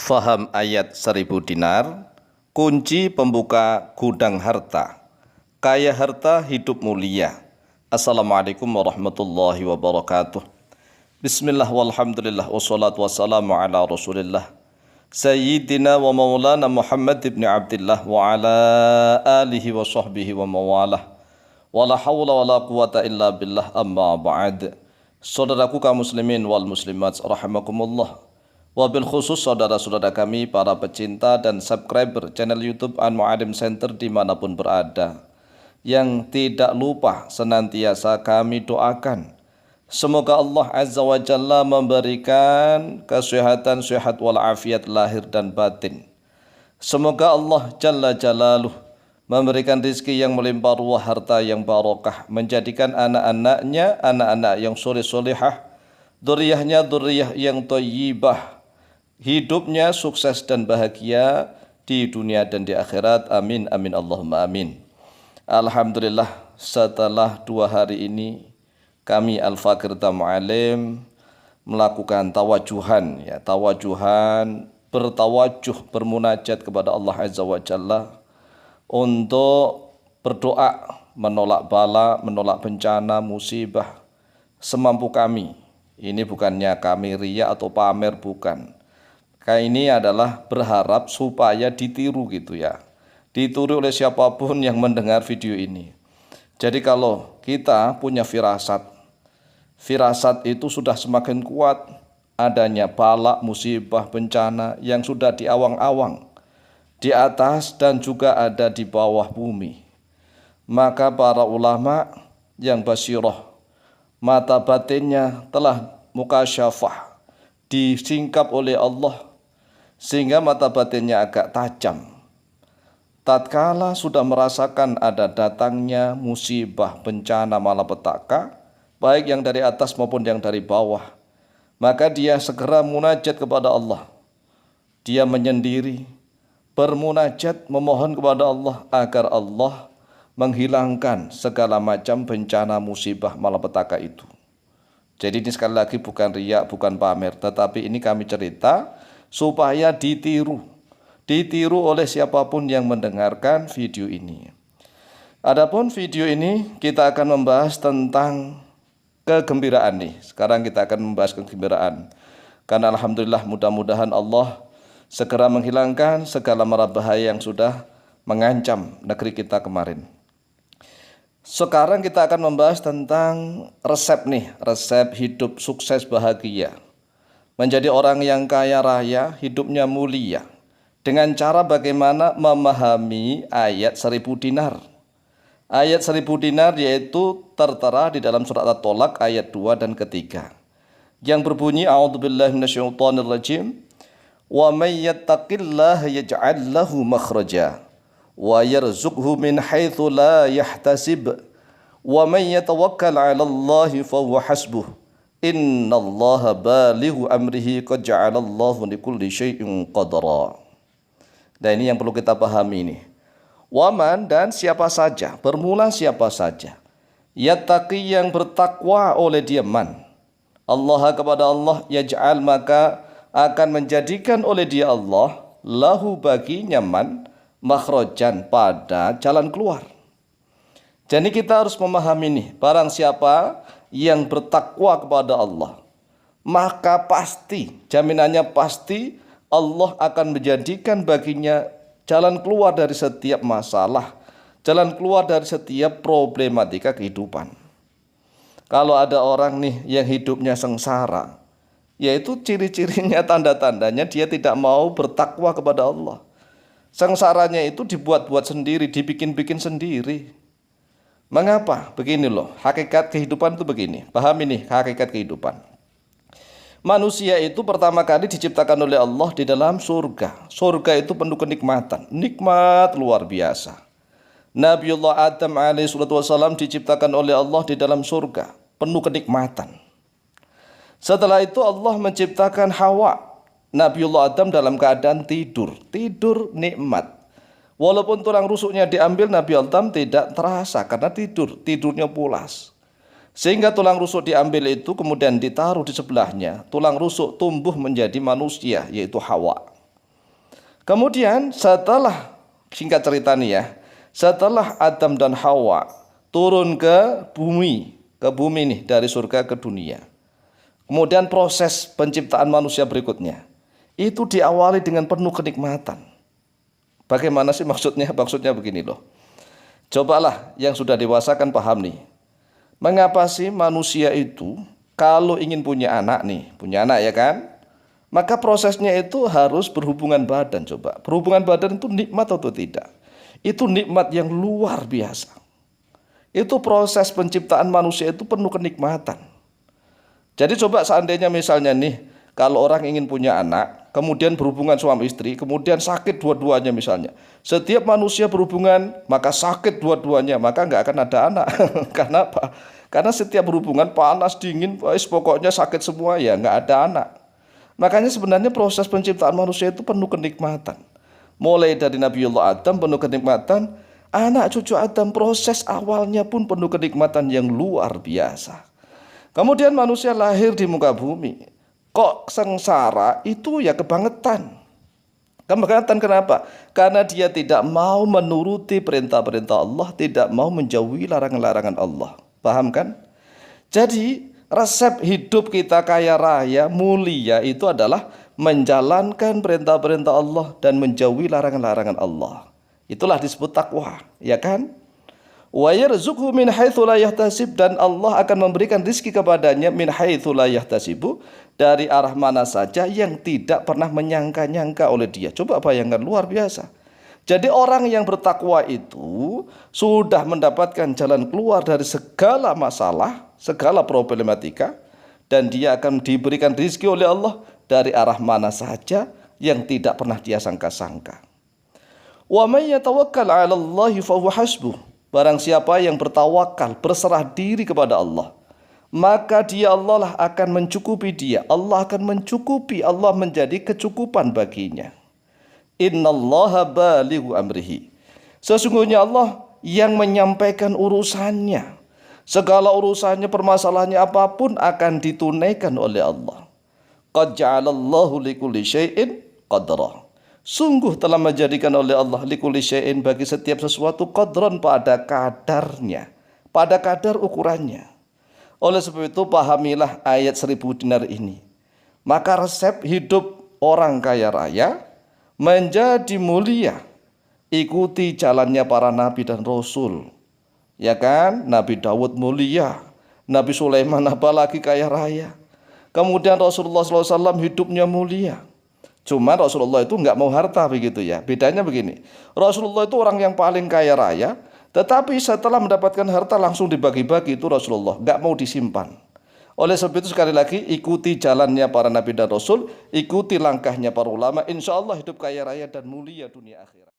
Faham ayat 1000 dinar, kunci pembuka gudang harta. Kaya harta hidup mulia. Assalamualaikum warahmatullahi wabarakatuh. Bismillah walhamdulillah wassalatu wassalamu ala rasulillah Sayyidina wa maulana Muhammad ibn Abdillah wa ala alihi wa sahbihi wa mawalah. Wala hawla wala quwata illa billah amma ba'd. Saudaraku kaum muslimin wal muslimat rahimakumullah. Wabil khusus saudara-saudara kami para pecinta dan subscriber channel YouTube An Mu'alim Center dimanapun berada, yang tidak lupa senantiasa kami doakan semoga Allah Azza wa Jalla memberikan kesehatan, sehat walafiat lahir dan batin. Semoga Allah Jalla Jalaluh memberikan rezeki yang melimpah ruah, harta yang barokah, menjadikan anak-anaknya anak-anak yang soleh-solehah, dzurriyyahnya dzurriyyah yang thayyibah, hidupnya sukses dan bahagia di dunia dan di akhirat. Amin amin Allahumma amin. Alhamdulillah, setelah 2 hari ini kami Al-Fakir Mu'alim melakukan tawajuhan, bertawajuh, bermunajat kepada Allah Azza wa Jalla untuk berdoa menolak bala, menolak bencana, musibah semampu kami. Ini bukannya kami riya atau pamer, bukan. Kayak ini adalah berharap supaya ditiru gitu ya. Ditiru oleh siapapun yang mendengar video ini. Jadi kalau kita punya firasat itu sudah semakin kuat, adanya bala, musibah, bencana yang sudah di awang-awang, di atas dan juga ada di bawah bumi. Maka para ulama yang basiroh, mata batinnya telah mukasyafah, disingkap oleh Allah, sehingga mata batinnya agak tajam. Tatkala sudah merasakan ada datangnya musibah, bencana, malapetaka, baik yang dari atas maupun yang dari bawah, maka dia segera munajat kepada Allah. Dia menyendiri, bermunajat, memohon kepada Allah agar Allah menghilangkan segala macam bencana, musibah, malapetaka itu. Jadi ini sekali lagi bukan riya, bukan pamer, tetapi ini kami cerita supaya ditiru oleh siapapun yang mendengarkan video ini. Adapun video ini kita akan membahas tentang kegembiraan nih. Sekarang kita akan membahas kegembiraan. Karena alhamdulillah mudah-mudahan Allah segera menghilangkan segala mara bahaya yang sudah mengancam negeri kita kemarin. Sekarang kita akan membahas tentang resep nih, resep hidup sukses bahagia. Menjadi orang yang kaya raya, hidupnya mulia, dengan cara bagaimana memahami ayat 1000 dinar. Ayat 1000 dinar yaitu tertera di dalam surat At-Tolak ayat 2 dan ketiga, yang berbunyi a'udzubillahi minasyaitonirrajim, wa may yattaqillaha yaj'al lahu makhraja wa yarzuqhu min haitsu la yahtasib wa may yatawakkal 'alallahi fahuwa hasbuh innallaha balighu amrihi qad ja'alallahu likulli syai'in qadara. Dan ini yang perlu kita pahami ini. Waman, dan siapa saja, bermula siapa saja, yattaqi, yang bertakwa oleh dia, man Allah, kepada Allah, yaj'al, maka akan menjadikan oleh dia Allah, lahu, baginya, man, makhrajan, pada jalan keluar. Jadi kita harus memahami nih, barang siapa yang bertakwa kepada Allah, maka pasti, jaminannya pasti, Allah akan menjadikan baginya jalan keluar dari setiap masalah, jalan keluar dari setiap problematika kehidupan. Kalau ada orang nih yang hidupnya sengsara, yaitu ciri-cirinya, tanda-tandanya dia tidak mau bertakwa kepada Allah. Sengsaranya itu dibuat-buat sendiri, dibikin-bikin sendiri. Mengapa? Begini loh, hakikat kehidupan itu begini. Pahami nih hakikat kehidupan. Manusia itu pertama kali diciptakan oleh Allah di dalam surga. Surga itu penuh kenikmatan, nikmat luar biasa. Nabiullah Adam alaihissalam diciptakan oleh Allah di dalam surga, penuh kenikmatan. Setelah itu Allah menciptakan Hawa. Nabiullah Adam dalam keadaan tidur nikmat. Walaupun tulang rusuknya diambil, Nabi Adam tidak terasa karena tidurnya pulas. Sehingga tulang rusuk diambil itu kemudian ditaruh di sebelahnya. Tulang rusuk tumbuh menjadi manusia, yaitu Hawa. Kemudian setelah, singkat cerita nih ya, setelah Adam dan Hawa turun ke bumi nih dari surga ke dunia. Kemudian proses penciptaan manusia berikutnya itu diawali dengan penuh kenikmatan. Bagaimana sih maksudnya? Maksudnya begini loh. Cobalah yang sudah dewasa kan paham nih. Mengapa sih manusia itu kalau ingin punya anak nih, punya anak ya kan? Maka prosesnya itu harus berhubungan badan coba. Berhubungan badan itu nikmat atau tidak? Itu nikmat yang luar biasa. Itu proses penciptaan manusia itu penuh kenikmatan. Jadi coba seandainya misalnya nih, kalau orang ingin punya anak, kemudian berhubungan suami istri, kemudian sakit dua-duanya misalnya. Setiap manusia berhubungan, maka sakit dua-duanya, maka nggak akan ada anak. Karena apa? Karena setiap berhubungan panas, dingin, pokoknya sakit semua ya, nggak ada anak. Makanya sebenarnya proses penciptaan manusia itu penuh kenikmatan. Mulai dari Nabiullah Adam penuh kenikmatan, anak cucu Adam proses awalnya pun penuh kenikmatan yang luar biasa. Kemudian manusia lahir di muka bumi. Kok sengsara itu ya kebangetan. Kebangetan kenapa? Karena dia tidak mau menuruti perintah-perintah Allah, tidak mau menjauhi larangan-larangan Allah. Paham kan? Jadi resep hidup kita kaya raya, mulia itu adalah menjalankan perintah-perintah Allah dan menjauhi larangan-larangan Allah. Itulah disebut takwa, ya kan? Wa yarzuqhu min haitsu la yahtasib, dan Allah akan memberikan rizki kepadanya min haitsu la yahtasibu, dari arah mana saja yang tidak pernah menyangka-nyangka oleh dia. Coba bayangkan, luar biasa. Jadi orang yang bertakwa itu sudah mendapatkan jalan keluar dari segala masalah, segala problematika, dan dia akan diberikan rizki oleh Allah dari arah mana saja yang tidak pernah dia sangka-sangka. Wa may yatawakkal 'ala Allahi fa huwa hasbuh. Barang siapa yang bertawakal, berserah diri kepada Allah, maka dia Allah lah akan mencukupi dia. Allah akan mencukupi, Allah menjadi kecukupan baginya. Innallaha balighu amrihi. Sesungguhnya Allah yang menyampaikan urusannya. Segala urusannya, permasalahannya apapun akan ditunaikan oleh Allah. Qad ja'alallahu likulli syai'in qadra. Sungguh telah menjadikan oleh Allah likulli syai'in, bagi setiap sesuatu, qadran, pada kadarnya, pada kadar ukurannya. Oleh sebab itu pahamilah ayat 1000 dinar ini. Maka resep hidup orang kaya raya menjadi mulia. Ikuti jalannya para nabi dan rasul. Ya kan? Nabi Daud mulia, Nabi Sulaiman apalagi kaya raya. Kemudian Rasulullah SAW hidupnya mulia. Cuma Rasulullah itu nggak mau harta begitu ya. Bedanya begini, Rasulullah itu orang yang paling kaya raya, tetapi setelah mendapatkan harta langsung dibagi-bagi, itu Rasulullah, nggak mau disimpan. Oleh sebab itu sekali lagi, ikuti jalannya para nabi dan rasul, ikuti langkahnya para ulama, insya Allah hidup kaya raya dan mulia dunia akhirat.